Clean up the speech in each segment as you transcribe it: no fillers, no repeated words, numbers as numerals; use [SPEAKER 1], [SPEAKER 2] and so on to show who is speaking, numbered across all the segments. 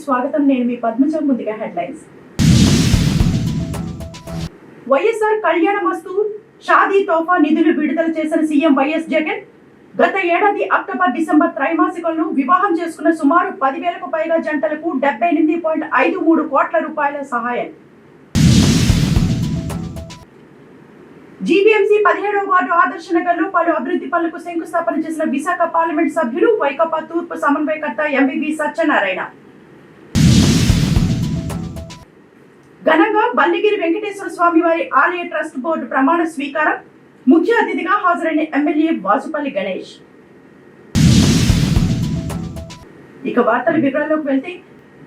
[SPEAKER 1] స్వాగతం. నేను మీ పద్మజ. ముందుగా హెడ్లైన్స్. వైఎస్ఆర్ కళ్యాణమస్తు షాదీ తోఫా నిధులు విడుదల చేసిన సీఎం వైఎస్ జగన్. గత ఏడాది అక్టోబర్ డిసెంబర్ త్రైమాసికంలో వివాహం చేసుకున్న సుమారు 10,000కు పైగా జంటలకు 78.53 కోట్ల రూపాయల సహాయం. జీవీఎంసీ 17వ వార్డు ఆదర్శ నగర్ లో పలు అభివృద్ధి పనులకు శంకుస్థాపన చేసిన విశాఖ పార్లమెంట్ సభ్యులు వైకాపా తూర్పు సమన్వయకర్త ఎంవివి సత్యనారాయణ. ఘనంగా బల్లిగిరి వెంకటేశ్వర స్వామి వారి ఆలయ ట్రస్ట్ బోర్డు ప్రమాణ స్వీకారం. ముఖ్య అతిథిగా హాజరైన ఎమ్మెల్యే వాసుపల్లి గణేష్. ఇక వార్తల వివరాల్లోకి వెళ్తే,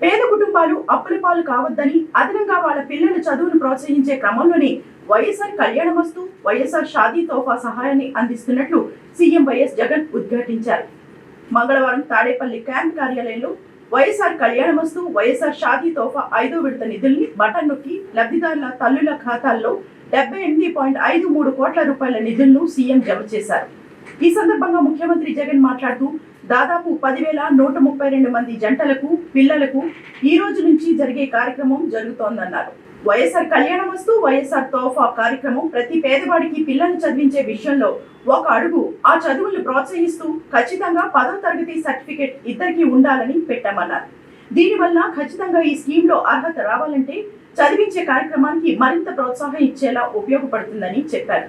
[SPEAKER 1] పేద కుటుంబాలు అప్పుల పాలు కావద్దని, అదనంగా వాళ్ళ పిల్లల చదువును ప్రోత్సహించే క్రమంలోనే వైఎస్ఆర్ కళ్యాణమస్తు, వైఎస్ఆర్ షాదీ తోఫా సహాయాన్ని అందిస్తున్నట్లు సీఎం వైఎస్ జగన్ ఉద్ఘాటించారు. మంగళవారం తాడేపల్లి క్యాంప్ కార్యాలయంలో వైఎస్ఆర్ కళ్యాణమస్తు, వైఎస్ఆర్ షాదీ తోఫా 5వ విడత నిధుల్ని బటన్ నొక్కి లబ్ధిదారుల తల్లుల ఖాతాల్లో 78.53 కోట్ల రూపాయల నిధులను సీఎం జమ చేశారు. ఈ సందర్భంగా ముఖ్యమంత్రి జగన్ మాట్లాడుతూ, దాదాపు 10,132 మంది జంటలకు, పిల్లలకు ఈ రోజు నుంచి జరిగే కార్యక్రమం జరుగుతోందన్నారు. వైఎస్ఆర్ కళ్యాణమస్తు, వైఎస్ఆర్ తోఫా కార్యక్రమం ప్రతి పేదవాడికి పిల్లలు చదివించే విషయంలో ఒక అడుగు. ఆ చదువులను ప్రోత్సహిస్తూ ఖచ్చితంగా 10వ తరగతి సర్టిఫికేట్ ఇద్దరికి ఉండాలని పెట్టామన్నారు. దీనివల్ల ఖచ్చితంగా ఈ స్కీమ్ లో అర్హత రావాలంటే చదివించే కార్యక్రమానికి మరింత ప్రోత్సాహం ఇచ్చేలా ఉపయోగపడుతుందని చెప్పారు.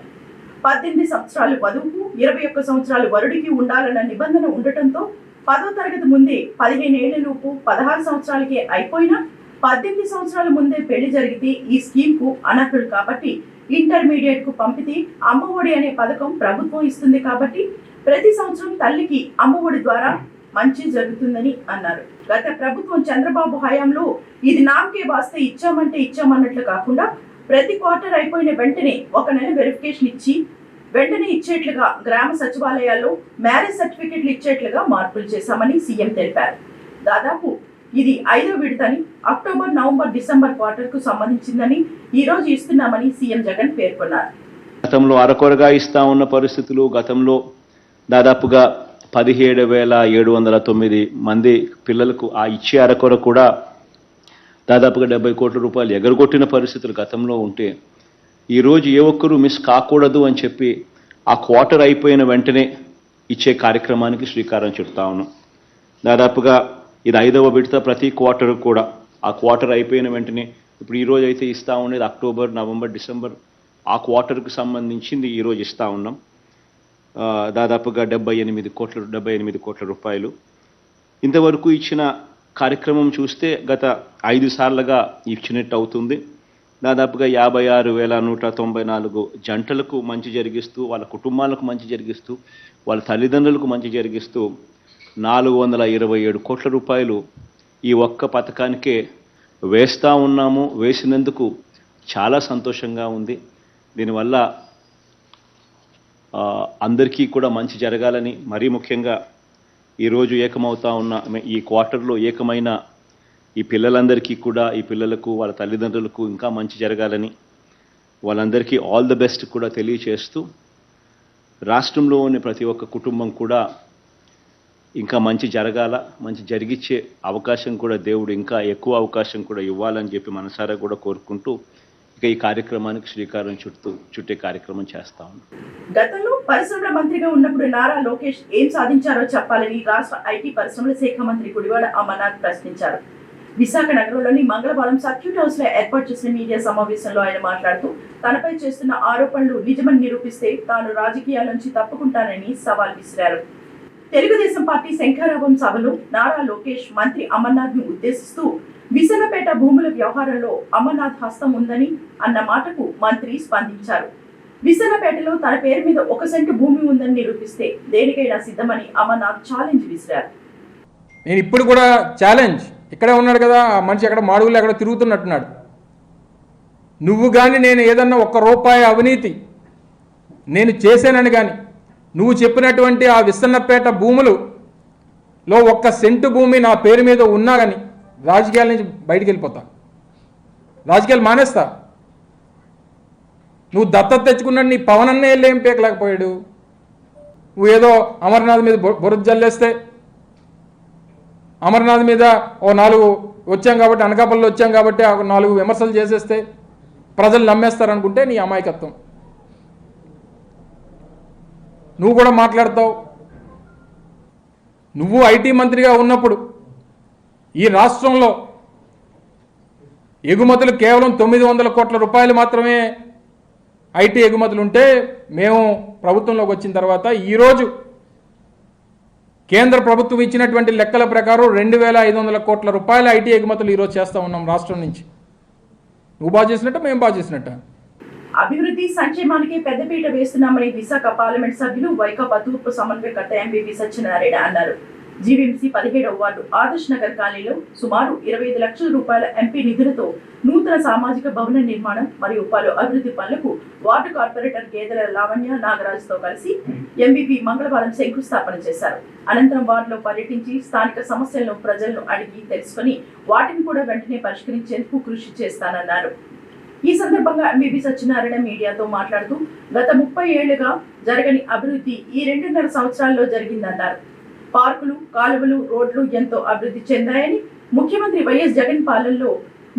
[SPEAKER 1] 18 సంవత్సరాలు వధువుకు, 21 సంవత్సరాలు వరుడికి ఉండాలన్న నిబంధన ఉండటంతో 10వ తరగతి ముందే 15 ఏళ్లలోపు 16 సంవత్సరాలకే అయిపోయినా 18 సంవత్సరాల ముందే పెళ్లి జరిగితే ఈ స్కీమ్ కు అనర్హులు కాబట్టి ఇంటర్మీడియట్ కు పంపితే అమ్మఒడి అనే పథకం ప్రభుత్వం ఇస్తుంది కాబట్టి ప్రతి సంవత్సరం తల్లికి అమ్మఒడి ద్వారా మంచి జరుగుతుందని అన్నారు. గత ప్రభుత్వం చంద్రబాబు హయాంలో ఇది నామకే వాస్తే ఇచ్చామంటే ఇచ్చామన్నట్లు కాకుండా ప్రతి క్వార్టర్ అయిపోయిన వెంటనే 1 నెల వెరిఫికేషన్ ఇచ్చి వెంటనే ఇచ్చేట్లుగా గ్రామ సచివాలయాల్లో మ్యారేజ్ సర్టిఫికెట్లు ఇచ్చేట్లుగా మార్పులు చేశామని సీఎం తెలిపారు. దాదాపు ఇది 5వ విడతని, అక్టోబర్, నవంబర్, డిసెంబర్ క్వార్టర్ కు సంబంధించిందని ఈ రోజు ఇస్తున్నామని సీఎం జగన్ పేర్కొన్నారు.
[SPEAKER 2] గతంలో అరకొరగా ఇస్తా ఉన్న పరిస్థితులు, గతంలో దాదాపుగా 17,709 మంది పిల్లలకు ఆ ఇచ్చే అరకొర కూడా దాదాపుగా 70 కోట్ల రూపాయలు ఎగరగొట్టిన పరిస్థితులు గతంలో ఉంటే, ఈరోజు ఏ ఒక్కరూ మిస్ కాకూడదు అని చెప్పి ఆ క్వార్టర్ అయిపోయిన వెంటనే ఇచ్చే కార్యక్రమానికి శ్రీకారం చుడతా ఉన్నాం. దాదాపుగా ఇది 5వ విడత. ప్రతి క్వార్టర్ కూడా ఆ క్వార్టర్ అయిపోయిన వెంటనే, ఇప్పుడు ఈరోజు అయితే ఇస్తూ ఉండేది అక్టోబర్, నవంబర్, డిసెంబర్ ఆ క్వార్టర్కు సంబంధించింది ఈరోజు ఇస్తూ ఉన్నాం. దాదాపుగా 78 కోట్ల రూపాయలు. ఇంతవరకు ఇచ్చిన కార్యక్రమం చూస్తే గత 5 సార్లుగా ఇచ్చినట్టు అవుతుంది. దాదాపుగా 56,194 జంటలకు మంచి జరిగిస్తూ, వాళ్ళ కుటుంబాలకు మంచి జరిగిస్తూ, వాళ్ళ తల్లిదండ్రులకు మంచి జరిగిస్తూ 427 కోట్ల రూపాయలు ఈ ఒక్క పథకానికే వేస్తూ ఉన్నాము. వేసినందుకు చాలా సంతోషంగా ఉంది. దీనివల్ల అందరికీ కూడా మంచి జరగాలని, మరీ ముఖ్యంగా ఈరోజు ఏకమవుతా ఉన్న ఈ క్వార్టర్లో ఏకమైన ఈ పిల్లలందరికీ కూడా, ఈ పిల్లలకు, వాళ్ళ తల్లిదండ్రులకు ఇంకా మంచి జరగాలని, వాళ్ళందరికీ ఆల్ ది బెస్ట్ కూడా తెలియచేస్తూ, రాష్ట్రంలో ఉన్న ప్రతి ఒక్క కుటుంబం కూడా ఇంకా మంచి జరగాల, మంచి జరిగిచ్చే అవకాశం కూడా దేవుడు ఇంకా ఎక్కువ అవకాశం కూడా ఇవ్వాలని చెప్పి మనసారా కూడా కోరుకుంటూ ఇక ఈ కార్యక్రమానికి శ్రీకారం చుట్టే కార్యక్రమం చేస్తా ఉన్నాం.
[SPEAKER 1] గతంలో పరిశ్రమల మంత్రిగా ఉన్నప్పుడు నారా లోకేష్ ఏం సాధించారో చెప్పాలని రాష్ట్ర ఐటీ పరిశ్రమల శాఖ మంత్రి గుడివాడ అమర్నాథ్ ప్రశ్నించారు. విశాఖ నగరంలోని మంగళవారం సర్క్యూట్ హౌస్ లో ఏర్పాటు చేసిన మీడియా సమావేశంలో ఆయన మాట్లాడుతూ, తనపై చేస్తున్న ఆరోపణలు నిజమని నిరూపిస్తే తాను రాజకీయాల నుంచి తప్పుకుంటానని సవాల్ విసిరారు. తెలుగుదేశం పార్టీ శంఖారావం సభలో నారా లోకేష్ మంత్రి అమర్నాథ్ ను ఉద్దేశిస్తూ, విసన్నపేట భూముల వ్యవహారంలో అమర్నాథ్ హస్తం ఉందని అన్న మాటకు మంత్రి స్పందించారు. విసన్నపేటలో తన పేరు మీద 1 సెంటు భూమి ఉందని నిరూపిస్తే దేనికైనా సిద్ధమని అమర్నాథ్ ఛాలెంజ్ విసిరారు.
[SPEAKER 3] నేను ఇప్పుడు కూడా ఛాలెంజ్, ఇక్కడే ఉన్నాడు కదా ఆ మనిషి, అక్కడ మాడుగులు ఎక్కడ తిరుగుతున్నట్టున్నాడు. నువ్వు కానీ నేను ఏదన్నా 1 రూపాయి అవినీతి నేను చేశానని కానీ, నువ్వు చెప్పినటువంటి ఆ విసన్నపేట భూములలో 1 సెంటు భూమి నా పేరు మీద ఉన్నా కానీ రాజకీయాల నుంచి బయటికి వెళ్ళిపోతా, రాజకీయాలు మానేస్తా. నువ్వు దత్తత తెచ్చుకున్నాడు, నీ పవన్ అన్న వెళ్ళి ఏం పీకలేకపోయాడు. నువ్వు ఏదో అమర్నాథ్ మీద బురద జల్లేస్తే అమర్నాథ్ మీద ఓ 4 వచ్చాం కాబట్టి, అనకాపల్లిలో వచ్చాం కాబట్టి 4 విమర్శలు చేసేస్తే ప్రజలు నమ్మేస్తారనుకుంటే నీ అమాయకత్వం. నువ్వు కూడా మాట్లాడతావు. నువ్వు ఐటీ మంత్రిగా ఉన్నప్పుడు ఈ రాష్ట్రంలో ఎగుమతులు కేవలం 900 కోట్ల రూపాయలు మాత్రమే ఐటీ ఎగుమతులు ఉంటే, మేము ప్రభుత్వంలోకి వచ్చిన తర్వాత ఈరోజు కేంద్ర ప్రభుత్వం ఇచ్చినటువంటి లెక్కల ప్రకారం 2500 కోట్ల రూపాయల ఐటీ ఎగుమతులు ఈరోజు చేస్తూ ఉన్నాం రాష్ట్రం నుంచి. నువ్వు బాగా చేసినట్ట, మేము బాగా చేసినట్ట?
[SPEAKER 1] అభివృద్ధి సంక్షేమానికి పెద్దపీట వేస్తున్నామని విశాఖ పార్లమెంట్ సభ్యులు వైకాపా తూర్పు సమన్వయకర్త ఎంబీబీ సత్యనారాయణ అన్నారు. జీవీఎంసీ 17వ వార్డు ఆదర్శ్ నగర్ కాలనీలో సుమారు 25 లక్షల రూపాయల ఎంపీ నిధులతో నూతన సామాజిక భవన నిర్మాణం మరియు పలు అభివృద్ధి పనులకు వార్డు కార్పొరేటర్ గేదెల లావణ్య నాగరాజుతో కలిసి ఎంబీపీ మంగళవారం శంకుస్థాపన చేశారు. అనంతరం వార్డులో పర్యటించి స్థానిక సమస్యలను ప్రజలను అడిగి తెలుసుకుని వాటిని కూడా వెంటనే పరిష్కరించేందుకు కృషి చేస్తానన్నారు. ఈ సందర్భంగా ఎంబీబీ సత్యనారాయణ మీడియాతో మాట్లాడుతూ గత 30 ఏళ్లుగా జరగని అభివృద్ధి ఈ 2.5 సంవత్సరాల్లో జరిగిందన్నారు. పార్కులు, కాలువలు, రోడ్లు ఎంతో అభివృద్ధి చెందాయని, ముఖ్యమంత్రి వైఎస్ జగన్ పాలనలో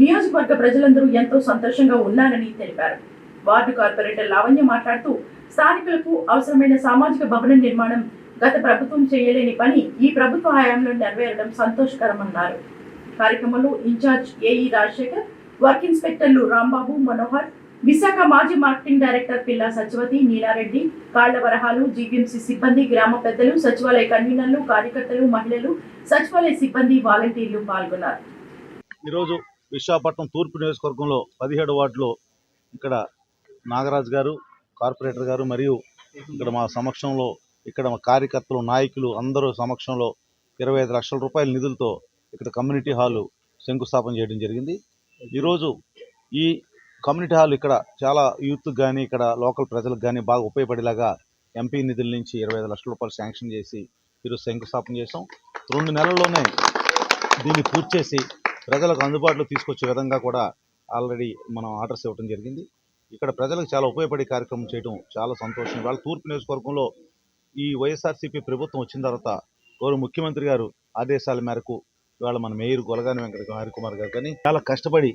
[SPEAKER 1] నియోజకవర్గ ప్రజలందరూ ఎంతో సంతోషంగా ఉన్నారని తెలిపారు. వార్డు కార్పొరేటర్ లావణ్య మాట్లాడుతూ స్థానికులకు అవసరమైన సామాజిక భవన నిర్మాణం గత ప్రభుత్వం చేయలేని పని ఈ ప్రభుత్వ హయాంలో నెరవేరడం సంతోషకరమన్నారు. కార్యక్రమంలో ఇన్ఛార్జ్ ఏఈ రాజశేఖర్, వర్క్ ఇన్స్పెక్టర్లు రాంబాబు, మనోహర్, విశాఖ మాజీ మార్కెటింగ్ డైరెక్టర్ పిల్లా సత్యవతి, నీలారెడ్డి, కాళ్ల వరహాలు, జీవీఎంసీ సిబ్బంది, గ్రామ పెద్దలు, సచివాలయ కన్వీనర్లు, కార్యకర్తలు, మహిళలు, సచివాలయ సిబ్బంది, వాలంటీర్లు పాల్గొన్నారు.
[SPEAKER 4] ఈరోజు విశాఖపట్నం తూర్పు నియోజకవర్గంలో 17 వార్డులో ఇక్కడ నాగరాజు గారు, కార్పొరేటర్ గారు మరియు ఇక్కడ మా సమక్షంలో ఇక్కడ మా కార్యకర్తలు, నాయకులు అందరూ సమక్షంలో 25 లక్షల రూపాయల నిధులతో ఇక్కడ కమ్యూనిటీ హాలు శంకుస్థాపన చేయడం జరిగింది. ఈరోజు ఈ కమ్యూనిటీ హాల్ ఇక్కడ చాలా యూత్కి కానీ ఇక్కడ లోకల్ ప్రజలకు కానీ బాగా ఉపయోగపడేలాగా ఎంపీ నిధుల నుంచి 25 లక్షల రూపాయలు శాంక్షన్ చేసి ఈరోజు శంకుస్థాపన చేసాం. 2 నెలల్లోనే దీన్ని పూర్తి చేసి ప్రజలకు అందుబాటులో తీసుకొచ్చే విధంగా కూడా ఆల్రెడీ మనం ఆర్డర్స్ ఇవ్వడం జరిగింది. ఇక్కడ ప్రజలకు చాలా ఉపయోగపడే కార్యక్రమం చేయడం చాలా సంతోషం. వాళ్ళ తూర్పు నియోజకవర్గంలో ఈ వైఎస్ఆర్సీపీ ప్రభుత్వం వచ్చిన తర్వాత గౌరవ ముఖ్యమంత్రి గారు ఆదేశాల మేరకు ఇవాళ మన మేయర్ గొలగాని వెంకట హరికుమార్ గారు కానీ చాలా కష్టపడి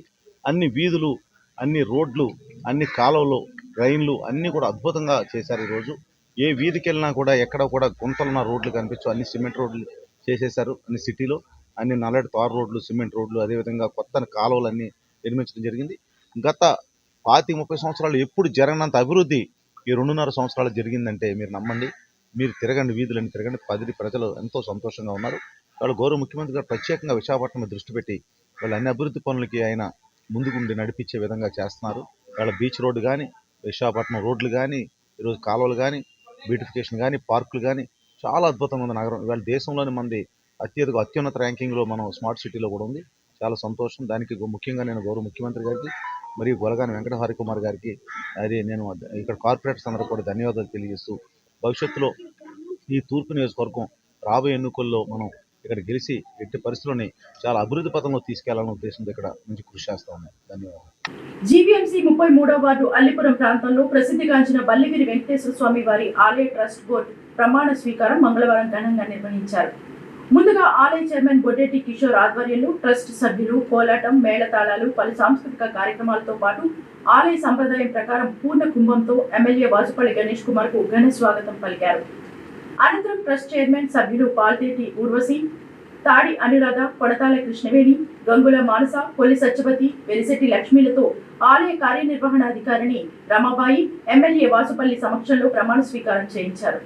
[SPEAKER 4] అన్ని వీధులు, అన్ని రోడ్లు, అన్ని కాలువలు, డ్రైన్లు అన్నీ కూడా అద్భుతంగా చేశారు. ఈరోజు ఏ వీధికి వెళ్ళినా కూడా ఎక్కడ కూడా గుంతలున్న రోడ్లు కనిపించవు. అన్ని సిమెంట్ రోడ్లు చేసేశారు. అన్ని సిటీలో అన్ని నల్లటి తారు రోడ్లు, సిమెంట్ రోడ్లు, అదేవిధంగా కొత్త కాలువలు అన్నీ నిర్మించడం జరిగింది. గత 25-30 సంవత్సరాలు ఎప్పుడు జరగనంత అభివృద్ధి ఈ 2.5 సంవత్సరాలు జరిగిందంటే మీరు నమ్మండి. మీరు తిరగండి, వీధులన్నీ తిరగండి. ప్రజలు ఎంతో సంతోషంగా ఉన్నారు. వాళ్ళు గౌరవ ముఖ్యమంత్రి గారు ప్రత్యేకంగా విశాఖపట్నం మీద దృష్టి పెట్టి వాళ్ళ అన్ని అభివృద్ధి పనులకి ఆయన ముందుకుండి నడిపించే విధంగా చేస్తున్నారు. వాళ్ళ బీచ్ రోడ్డు కానీ, విశాఖపట్నం రోడ్లు కానీ, ఈరోజు కాలువలు కానీ, బ్యూటిఫికేషన్ కానీ, పార్కులు కానీ చాలా అద్భుతంగా ఉంది నగరం. ఇవాళ దేశంలోని మంది అత్యున్నత ర్యాంకింగ్లో మనం స్మార్ట్ సిటీలో కూడా ఉంది. చాలా సంతోషం. దానికి ముఖ్యంగా నేను గౌరవ ముఖ్యమంత్రి గారికి మరియు గొలగాని వెంకట హరికుమార్ గారికి నేను ఇక్కడ కార్పొరేటర్స్ అందరూ కూడా ధన్యవాదాలు తెలియజేస్తూ భవిష్యత్తులో ఈ తూర్పు నియోజకవర్గం రాబోయే ఎన్నికల్లో మనం ఇక్కడ గెలిచి ఎట్టి పరిస్థితుల్లోని చాలా అభివృద్ధి పథంలో తీసుకెళ్లాలనే ఉద్దేశంతో ఇక్కడ నుంచి కృషి చేస్తా ఉన్నాం. ధన్యవాదాలు.
[SPEAKER 1] జీవీఎంసీ 33వ వార్డు అల్లిపురం ప్రాంతంలో ప్రసిద్ధిగాంచిన బల్లిగిరి వెంకటేశ్వర స్వామి వారి ఆలయ ట్రస్ట్ బోర్డు ప్రమాణ స్వీకారం మంగళవారం ఘనంగా నిర్వహించారు. ముందుగా ఆలయ చైర్మన్ బొడ్డెట్టి కిషోర్ ఆధ్వర్యంలో ట్రస్ట్ సభ్యులు కోలాటం, మేళతాళాలు, పలు సాంస్కృతిక కార్యక్రమాలతో పాటు ఆలయ సంప్రదాయం ప్రకారం పూర్ణ కుంభంతో ఎమ్మెల్యే వాజుపల్లి గణేష్ కుమార్ కు ఘన స్వాగతం పలికారు. అనంతరం ట్రస్ట్ చైర్మన్ సభ్యులు పాల్తేటి ఊర్వశి, తాడి అనురాధ, కొడతాల కృష్ణవేణి, గంగుల మానస, పొలి సత్యవతి, వెలిశెట్టి లక్ష్మీలతో ఆలయ కార్యనిర్వహణాధికారిని రమాబాయి ఎమ్మెల్యే వాసుపల్లి సమక్షంలో ప్రమాణ స్వీకారం చేయించారు.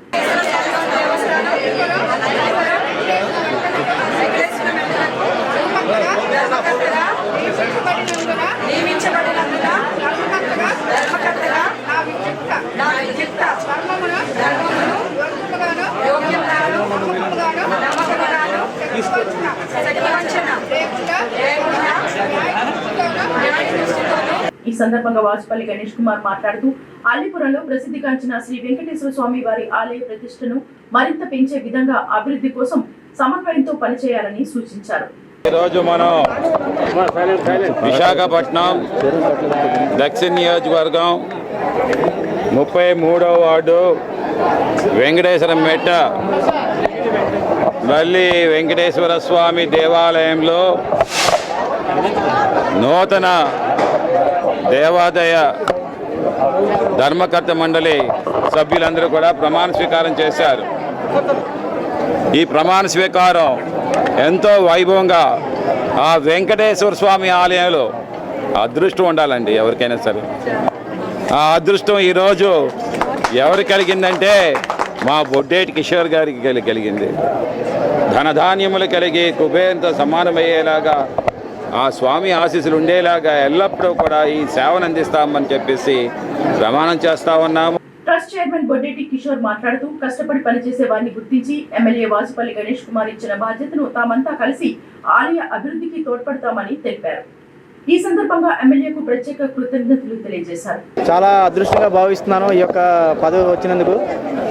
[SPEAKER 1] ఈ సందర్భంగా వాసుపల్లి గణేష్ కుమార్ మాట్లాడుతూ అల్లిపురంలో ప్రసిద్ధిగాంచిన శ్రీ వెంకటేశ్వర స్వామి వారి ఆలయ ప్రతిష్టను మరింత పెంచే విధంగా అభివృద్ధి కోసం సమన్వయంతో పనిచేయాలని సూచించారు.
[SPEAKER 5] ఈరోజు మనం విశాఖపట్నం దక్షిణ నియోజకవర్గం 33వ వార్డు వెంకటేశ్వరం మెట్ట మళ్ళీ వెంకటేశ్వర స్వామి దేవాలయంలో నూతన దేవాదాయ ధర్మకర్త మండలి సభ్యులందరూ కూడా ప్రమాణ స్వీకారం చేశారు. ఈ ప్రమాణ స్వీకారం ఎంతో వైభవంగా ఆ వెంకటేశ్వర స్వామి ఆలయంలో అదృష్టం ఉండాలండి ఎవరికైనా సరే. ఆ అదృష్టం ఈరోజు ఎవరికి కలిగిందంటే మా బొడ్డేటి కిషోర్ గారికి కలిగింది. ధనధాన్యములు కలిగి కుబేరంతో సమానమయ్యేలాగా ఆ స్వామి ఆశీస్సులు ఉండేలాగా ఎల్లప్పుడూ కూడా ఈ సేవను అందిస్తామని చెప్పేసి ప్రమాణం చేస్తా ఉన్నాము.
[SPEAKER 1] ట్రస్ట్ చైర్మన్ బొడ్డేటి కిషోర్ మాట్లాడుతూ కష్టపడి పనిచేసే వారిని గుర్తించి ఎమ్మెల్యే వాసుపల్లి గణేష్ కుమార్ ఇచ్చిన బాధ్యతను తామంతా కలిసి ఆలయ అభివృద్ధికి తోడ్పడతామని తెలిపారు. ఈ సందర్భంగా ఎమ్మెల్యేకు ప్రత్యేక కృతజ్ఞతలు తెలియజేశారు.
[SPEAKER 6] చాలా అదృష్టంగా భావిస్తున్నాను ఈ యొక్క పదవి వచ్చినందుకు.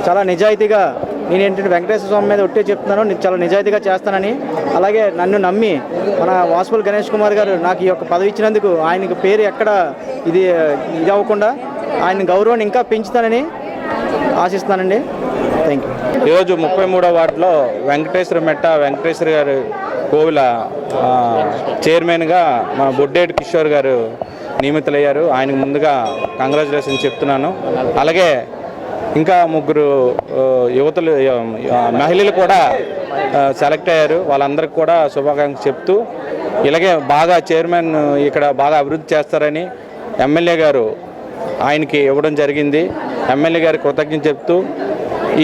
[SPEAKER 6] చాలా నిజాయితీగా నేను ఏంటంటే వెంకటేశ్వర స్వామి మీద ఒట్టే చెప్తున్నాను, చాలా నిజాయితీగా చేస్తానని. అలాగే నన్ను నమ్మి మన వాసుపల్లి గణేష్ కుమార్ గారు నాకు ఈ యొక్క పదవి ఇచ్చినందుకు ఆయనకి పేరు ఎక్కడ ఇది అవ్వకుండా ఆయన గౌరవాన్ని ఇంకా పెంచుతానని ఆశిస్తున్నానండి. Thank you.
[SPEAKER 7] ఈరోజు 33వ వార్డులో వెంకటేశ్వర గారు కోవిల చైర్మన్గా మన బొడ్డేటి కిషోర్ గారు నియమితులయ్యారు. ఆయనకు ముందుగా కంగ్రాచులేషన్ చెప్తున్నాను. అలాగే ఇంకా 3 యువతులు మహిళలు కూడా సెలెక్ట్ అయ్యారు. వాళ్ళందరికీ కూడా శుభాకాంక్షలు చెప్తూ ఇలాగే బాగా చైర్మన్ ఇక్కడ బాగా అభివృద్ధి చేస్తారని ఎమ్మెల్యే గారు ఆయనకి ఇవ్వడం జరిగింది. ఎమ్మెల్యే గారికి కృతజ్ఞత చెప్తూ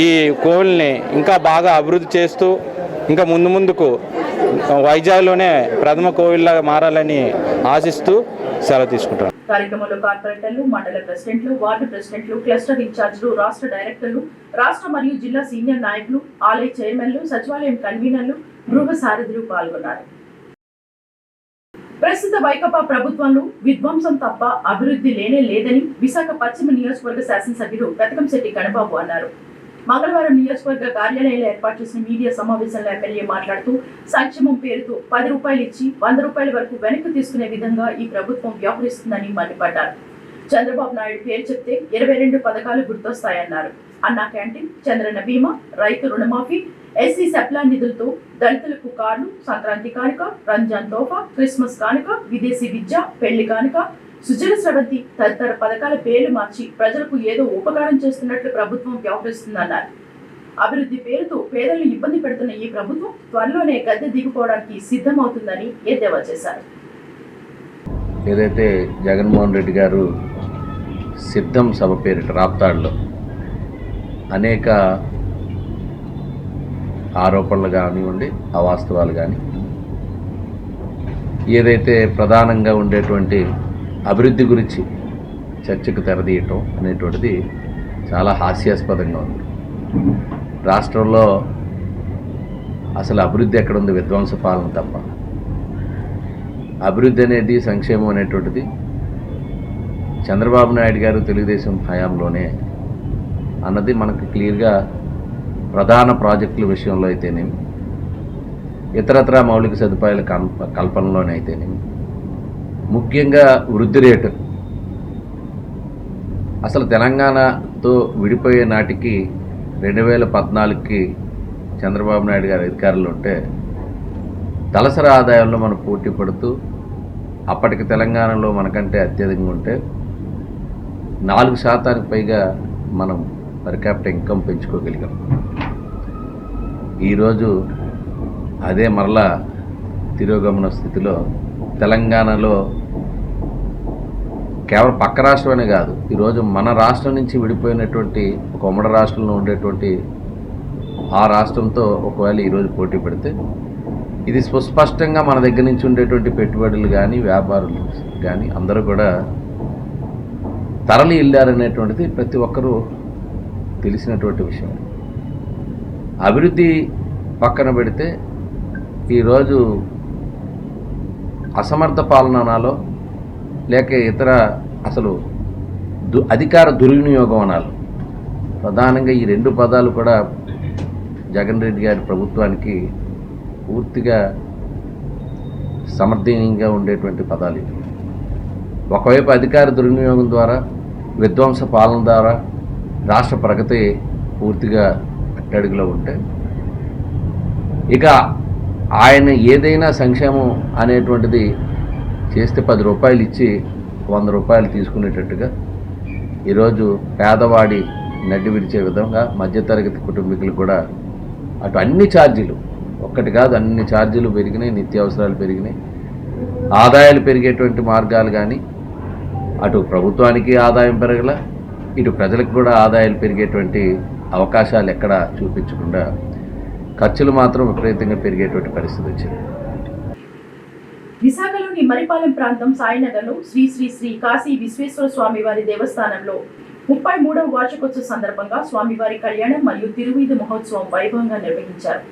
[SPEAKER 7] ఈ కోవిల్ని ఇంకా బాగా అభివృద్ధి చేస్తూ ఇంకా ముందుకు వైజాగ్లోనే ప్రథమ కోవిల్లాగా మారాలని ఆశిస్తూ సెలవు తీసుకుంటారు.
[SPEAKER 1] కార్యక్రమంలో కార్పొరేటర్లు, మండల ప్రెసిడెంట్లు, వార్డు ప్రెసిడెంట్లు, క్లస్టర్ ఇన్ఛార్జీలు, రాష్ట్ర డైరెక్టర్లు, రాష్ట్ర మరియు జిల్లా సీనియర్ నాయకులు, ఆలయ చైర్మన్లు, సచివాలయం కన్వీనర్లు, గృహ సారథులు పాల్గొన్నారు. ప్రస్తుత వైకాపా ప్రభుత్వంలో విధ్వంసం తప్ప అభివృద్ధి లేదని విశాఖ పశ్చిమ నియోజకవర్గ శాసనసభ్యుడు పెతకంశెట్టి గణబాబు అన్నారు. మంగళవారం నియోజకవర్గ కార్యాలయంలో ఏర్పాటు చేసిన మీడియా సమావేశంలో ఎమ్మెల్యే మాట్లాడుతూ సంక్షేమం పేరుతో 10 రూపాయలు ఇచ్చి 100 రూపాయల వరకు వెనక్కి తీసుకునే విధంగా ఈ ప్రభుత్వం వ్యవహరిస్తుందని మండిపడ్డారు. చంద్రబాబు నాయుడు పేరు చెప్తే 22 పథకాలు గుర్తొస్తాయన్నారు. అన్నా క్యాంటీన్, చంద్రన్న బీమా, రైతు రుణమాఫీ, ఎస్సీ సెప్లా నిధులతో దళితులకు కార్లు, సంక్రాంతి కానుక, రంజాన్ తోఫా, క్రిస్మస్ కానుక, విదేశీ విద్య, పెళ్లి కానుక, సుజల స్రవంతి తదితర పథకాల పేర్లు మార్చి ప్రజలకు ఏదో ఉపకారం చేస్తున్నట్లు ప్రభుత్వం వ్యవహరిస్తుందన్నారు. అభివృద్ధి పేరుతో పేదలను ఇబ్బంది పెడుతున్న ఈ ప్రభుత్వం త్వరలోనే గద్దె దిగిపోవడానికి సిద్ధమవుతుందని ఎద్దేవా చేశారు.
[SPEAKER 8] ఏదైతే జగన్మోహన్ రెడ్డి గారు సిద్ధం సభ పేరిట రాప్తాడులో అనేక ఆరోపణలు కానివ్వండి, అవాస్తవాలు కానీ, ఏదైతే ప్రధానంగా ఉండేటువంటి అభివృద్ధి గురించి చర్చకు తెరదీయటం అనేటువంటిది చాలా హాస్యాస్పదంగా ఉంది. రాష్ట్రంలో అసలు అభివృద్ధి ఎక్కడుంది? విధ్వంస పాలన తప్ప. అభివృద్ధి అనేది, సంక్షేమం అనేటువంటిది చంద్రబాబు నాయుడు గారు తెలుగుదేశం హయాంలోనే అన్నది మనకు క్లియర్గా ప్రధాన ప్రాజెక్టుల విషయంలో అయితేనేమి, ఇతరత్ర మౌలిక సదుపాయాల కల్పనలోనైతేనేమి, ముఖ్యంగా వృద్ధి రేటు అసలు తెలంగాణతో విడిపోయే నాటికి 2014కి చంద్రబాబు నాయుడు గారు అధికారంలో ఉంటే తలసరి ఆదాయంలో మనం పోటీ పడుతూ అప్పటికి తెలంగాణలో మనకంటే అత్యధికంగా ఉంటే 4% పైగా మనం పర్ క్యాపిటల్ ఇన్కమ్ పెంచుకోగలిగాం. ఈరోజు అదే మరలా తిరోగమన స్థితిలో తెలంగాణలో కేవలం పక్క రాష్ట్రమనే కాదు, ఈరోజు మన రాష్ట్రం నుంచి విడిపోయినటువంటి ఒక ఉమ్మడి రాష్ట్రంలో ఉండేటువంటి ఆ రాష్ట్రంతో ఒకవేళ ఈరోజు పోటీ పెడితే ఇది సుస్పష్టంగా మన దగ్గర నుంచి ఉండేటువంటి పెట్టుబడులు కానీ, వ్యాపారులు కానీ అందరూ కూడా తరలి వెళ్ళారనేటువంటిది ప్రతి ఒక్కరూ తెలిసినటువంటి విషయం. అభివృద్ధి పక్కన పెడితే ఈరోజు అసమర్థ పాలనాలో లేక ఇతర అసలు అధికార దుర్వినియోగం అనాలి. ప్రధానంగా ఈ 2 పదాలు కూడా జగన్ రెడ్డి గారి ప్రభుత్వానికి పూర్తిగా సమర్థనీయంగా ఉండేటువంటి పదాలు ఇవి. ఒకవైపు అధికార దుర్వినియోగం ద్వారా, విధ్వంస పాలన ద్వారా రాష్ట్ర ప్రగతి పూర్తిగా అట్టడుగులో ఉంటే, ఇక ఆయన ఏదైనా సంక్షేమం అనేటువంటిది చేస్తే 10 రూపాయలు ఇచ్చి 100 రూపాయలు తీసుకునేటట్టుగా ఈరోజు పేదవాడి నడ్డి విడిచే విధంగా మధ్యతరగతి కుటుంబీకులు కూడా అటు అన్ని ఛార్జీలు ఒక్కటి కాదు అన్ని ఛార్జీలు పెరిగినాయి, నిత్యావసరాలు పెరిగినాయి, ఆదాయాలు పెరిగేటువంటి మార్గాలు కానీ అటు ప్రభుత్వానికి ఆదాయం పెరగల, ఇటు ప్రజలకు కూడా ఆదాయాలు పెరిగేటువంటి అవకాశాలు ఎక్కడా చూపించకుండా ఖర్చులు మాత్రం విపరీతంగా పెరిగేటువంటి పరిస్థితి వచ్చింది.
[SPEAKER 1] విశాఖలోని మరిపాలెం ప్రాంతం సాయినగర్లో శ్రీ శ్రీ శ్రీ కాశీ విశ్వేశ్వర స్వామి వారి దేవస్థానంలో 33వ వార్షికోత్సవ సందర్భంగా స్వామివారి కళ్యాణం మరియు తిరువీధి మహోత్సవం వైభవంగా నిర్వహించారు.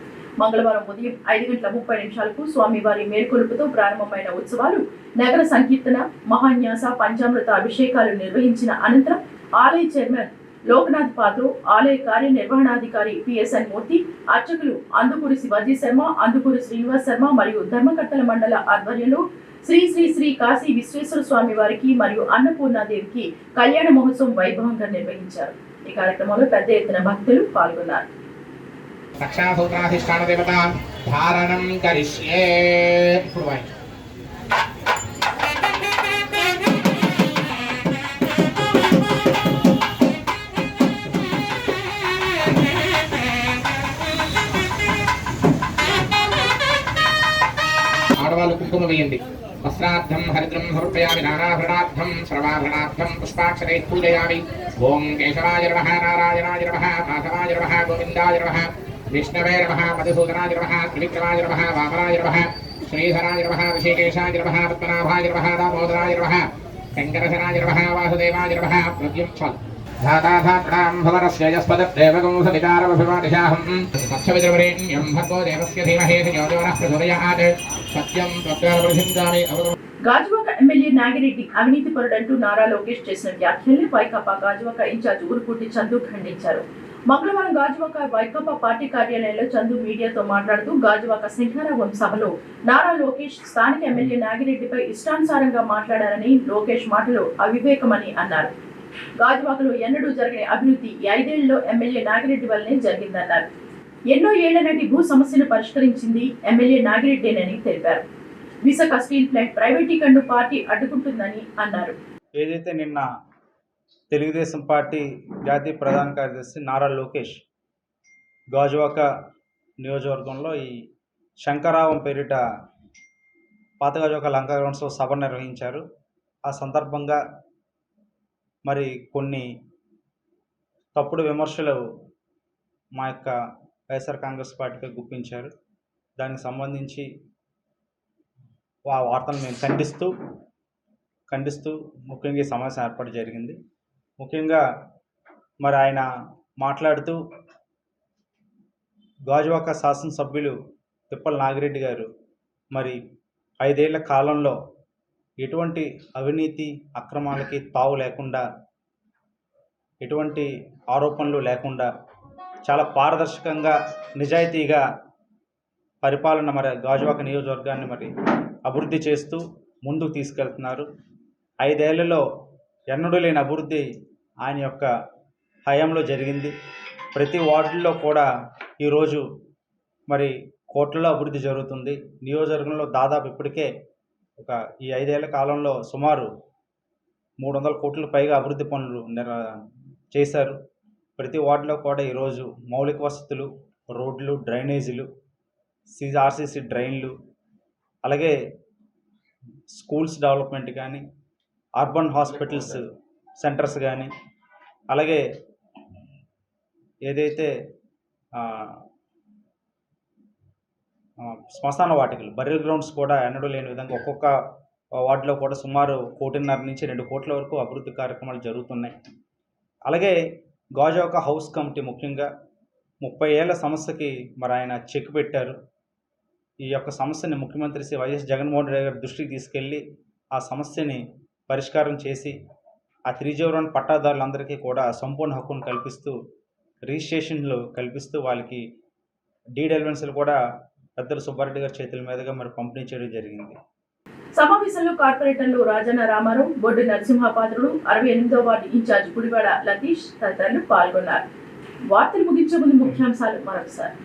[SPEAKER 1] మంగళవారం ఉదయం 5:30 స్వామివారి మేల్కొలుపుతో ప్రారంభమైన ఉత్సవాలు నగర సంకీర్తన, మహాన్యాస, పంచామృత అభిషేకాలు నిర్వహించిన అనంతరం ఆలయ చైర్మన్ లోకనాథ్ పాత్రో, ఆలయ కార్యనిర్వహణాధికారి పిఎస్ఎన్ మూర్తి, అర్చకులు అందుకూరి శివాజీ శర్మ, అందుకూరి శ్రీనివాస్ శర్మ మరియు ధర్మకర్తల మండల ఆధ్వర్యంలో శ్రీ శ్రీ శ్రీ కాశీ విశ్వేశ్వర స్వామి వారికి మరియు అన్నపూర్ణాదేవికి కళ్యాణ మహోత్సవం వైభవంగా నిర్వహించారు. ఈ కార్యక్రమంలో పెద్ద ఎత్తున భక్తులు పాల్గొన్నారు.
[SPEAKER 9] రక్షాసూత్రాధిష్టాన దేవత ధారణం కరిష్యే. ఆడవాళ్ళు కుంకుమ వేయండి. వస్త్రార్థం హరిద్రం సమర్పయామి, నానాభరణార్థం సర్వాభరణార్థం పుష్పాక్షరైః పూజయామి. ఓం కేశవాయ నమః, నారాయణాయ నమః, మాధవాయ నమః, గోవిందాయ నమః, విష్ణవే నమః, మధుసూదనాయ నమః, త్రివిక్రమాయ నమః, వామనాయ నమః, శ్రీధరాయ నమః, ఋషికేశాయ నమః, పద్మనాభాయ నమః, దామోదరాయ నమః, శంకరశనాయ నమః, వాసుదేవాయ నమః. ప్రద్యుం ఫల్ ధాతాధాత్రాం భవరస్య యస్పదదేవగం సవితారమభిమానిషాహం తచ్చవిద్రవరేణ్యం భర్గో దేవస్య ధీమహి ధియో యో నః ప్రచోదయాత్. సత్యం త్వత్ప్రతిష్ఠామి.
[SPEAKER 1] గాజువాక ఎమ్మెల్యే నాగిరెడ్డి అవినీతి పరుడంటూ నారా లోకేష్ చేసిన వ్యాఖ్యల్ని వైకాపా గాజువాక ఇన్ఛార్జ్ ఊరుకుంటి చందు ఖండించారు. మంగళవారం గాజువాక వైకాపా పార్టీ కార్యాలయంలో చందు మీడియాతో మాట్లాడుతూ గాజువాక సింహారావం సభలో నారా లోకేష్ స్థానిక ఎమ్మెల్యే నాగిరెడ్డిపై ఇష్టానుసారంగా మాట్లాడారని, లోకేష్ మాటలు అవివేకమని అన్నారు. గాజువాకలో ఎన్నడూ జరిగిన అభివృద్ధి 5 ఏళ్లలో ఎమ్మెల్యే నాగిరెడ్డి వల్లనే జరిగిందన్నారు. ఎన్నో ఏళ్ల నాటి భూ సమస్యను పరిష్కరించింది ఎమ్మెల్యే నాగిరెడ్డేనని తెలిపారు. విశాఖ స్టీల్ ప్లాంట్ ప్రైవేటీకరణను పార్టీ అడ్డుకుంటుందని అన్నారు.
[SPEAKER 10] ఏదైతే నిన్న తెలుగుదేశం పార్టీ జాతీయ ప్రధాన కార్యదర్శి నారా లోకేష్ గాజువాక నియోజకవర్గంలో ఈ శంకరావం పేరిట పాత గాజువాక లంకా గ్రౌండ్స్లో సభ నిర్వహించారు. ఆ సందర్భంగా మరి కొన్ని తప్పుడు విమర్శలు మా యొక్క వైఎస్ఆర్ కాంగ్రెస్ పార్టీపై గుప్పించారు. దానికి సంబంధించి ఆ వార్తను మేము ఖండిస్తూ ముఖ్యంగా ఈ సమావేశం ఏర్పాటు జరిగింది. ముఖ్యంగా మరి ఆయన మాట్లాడుతూ గాజువాక శాసనసభ్యులు తిప్పల నాగిరెడ్డి గారు మరి 5 ఏళ్ల కాలంలో ఎటువంటి అవినీతి అక్రమాలకి తావు లేకుండా, ఎటువంటి ఆరోపణలు లేకుండా చాలా పారదర్శకంగా నిజాయితీగా పరిపాలన మరి గాజువాక నియోజకవర్గాన్ని మరి అభివృద్ధి చేస్తూ ముందుకు తీసుకెళ్తున్నారు. 5 ఏళ్లలో ఎన్నడూ లేని అభివృద్ధి ఆయన యొక్క హయాంలో జరిగింది. ప్రతి వార్డుల్లో కూడా ఈరోజు మరి కోట్లలో అభివృద్ధి జరుగుతుంది. నియోజకవర్గంలో దాదాపు ఇప్పటికే ఈ 5 ఏళ్ల కాలంలో సుమారు 300 కోట్లకు పైగా అభివృద్ధి పనులు చేశారు. ప్రతి వార్డులో కూడా ఈరోజు మౌలిక వసతులు, రోడ్లు, డ్రైనేజీలు, ఆర్సీసీ డ్రైన్లు, అలాగే స్కూల్స్ డెవలప్మెంట్ కానీ, అర్బన్ హాస్పిటల్స్ సెంటర్స్ కానీ, అలాగే ఏదైతే శ్మశాన వాటికలు, బర్రెల్ గ్రౌండ్స్ కూడా ఎన్నడూ లేని విధంగా ఒక్కొక్క వార్డులో కూడా సుమారు 1.5 నుంచి 2 కోట్ల వరకు అభివృద్ధి కార్యక్రమాలు జరుగుతున్నాయి. అలాగే గాజువాక హౌస్ కమిటీ ముఖ్యంగా 30 ఏళ్ల సమస్యకి మరి ఆయన చెక్ పెట్టారు. ఈ యొక్క సమస్యని ముఖ్యమంత్రి శ్రీ వైఎస్ జగన్మోహన్ రెడ్డి గారి దృష్టికి తీసుకెళ్ళి ఆ సమస్యని పరిష్కారం చేసి ఆ 301 పట్టాదారులందరికీ కూడా సంపూర్ణ హక్కును కల్పిస్తూ, రిజిస్ట్రేషన్లు కల్పిస్తూ వాళ్ళకి డీడ్ ఎలివెన్స్లు కూడా పెద్దల సుబ్బారెడ్డి గారి చేతుల మీదుగా మరి పంపిణీ చేయడం జరిగింది.
[SPEAKER 1] సమావేశంలో కార్పొరేటర్లు రాజన్న రామారావు, బొడ్డు నరసింహపాత్రుడు, 68వ వార్డు ఇన్ఛార్జ్ గుడివాడ లతీష్ తదితరులు పాల్గొన్నారు. వార్తలు ముగించే ముందు ముఖ్యాంశాలు మరొకసారి.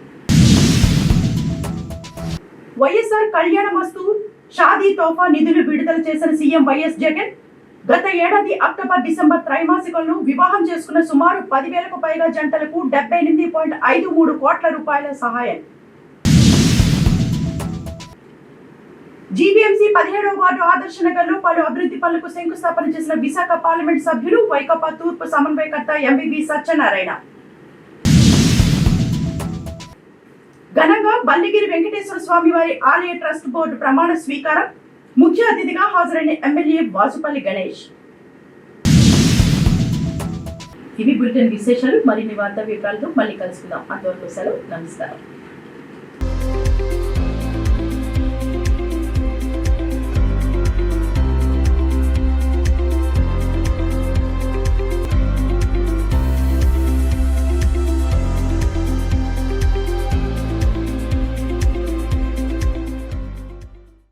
[SPEAKER 1] వైఎస్ఆర్ కళ్యాణమస్తు షాదీ తోఫా నిధులు విడుదల చేసిన సీఎం వైఎస్ జగన్ గత ఏడాది అక్టోబర్ డిసెంబర్ త్రైమాసికంలో వివాహం చేసుకున్న సుమారు 10,000కు పైగా జంటలకు 78.53 కోట్ల రూపాయల సహాయం. జీవీఎంసీ 17వ వార్డు ఆదర్శ నగర్లో పలు అభివృద్ధి పనులకు శంకుస్థాపన చేసిన విశాఖ పార్లమెంట్ సభ్యులు వైకాపా తూర్పు సమన్వయకర్త ఎంవివి సత్యనారాయణ. ఘనంగా బల్లిగిరి వెంకటేశ్వర స్వామి వారి ఆలయ ట్రస్ట్ బోర్డు ప్రమాణ స్వీకారం. ముఖ్య అతిథిగా హాజరైన ఎమ్మెల్యే వాసుపల్లి గణేష్. ఇవి బులెటిన్ విశేషాలు. మరిన్ని వార్తా వివరాలతో మళ్ళీ కలుసుకుందాం. అంతవరకు సెలవు. నమస్కారం.